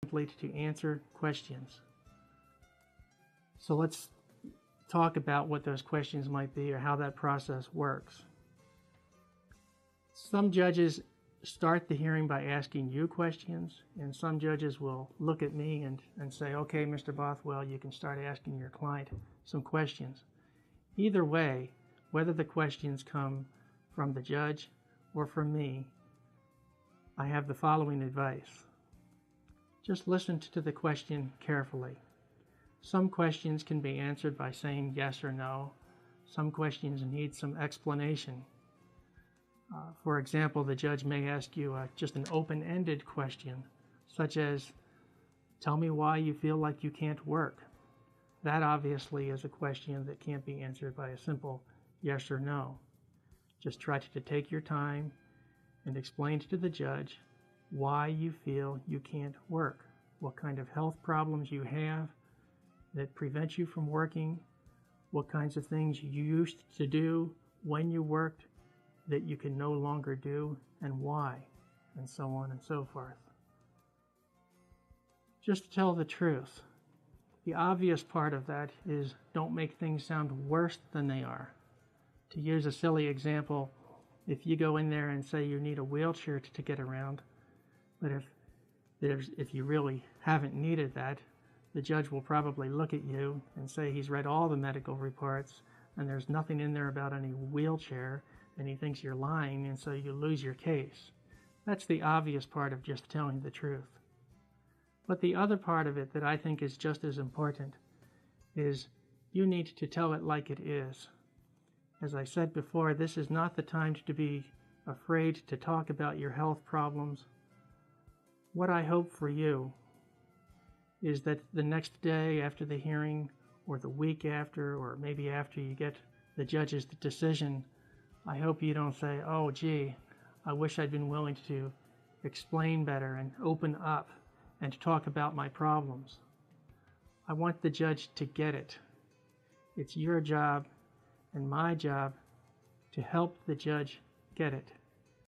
simply to answer questions. So let's talk about what those questions might be or how that process works. Some judges start the hearing by asking you questions, and some judges will look at me and say, okay, Mr. Bothwell, you can start asking your client some questions. Either way, whether the questions come from the judge or from me, I have the following advice. Just listen to the question carefully. Some questions can be answered by saying yes or no. Some questions need some explanation. For example, the judge may ask you just an open-ended question, such as, tell me why you feel like you can't work. That obviously is a question that can't be answered by a simple yes or no. Just try to take your time and explain to the judge why you feel you can't work, what kind of health problems you have that prevent you from working, what kinds of things you used to do when you worked that you can no longer do, and why, and so on and so forth. Just tell the truth. The obvious part of that is don't make things sound worse than they are. To use a silly example, if you go in there and say you need a wheelchair to get around, but if you really haven't needed that, the judge will probably look at you and say he's read all the medical reports and there's nothing in there about any wheelchair, and he thinks you're lying, and so you lose your case. That's the obvious part of just telling the truth. But the other part of it that I think is just as important is you need to tell it like it is. As I said before, this is not the time to be afraid to talk about your health problems. What I hope for you is that the next day after the hearing, or the week after, or maybe after you get the judge's decision, I hope you don't say, oh gee, I wish I'd been willing to explain better and open up and to talk about my problems. I want the judge to get it. It's your job and my job to help the judge get it.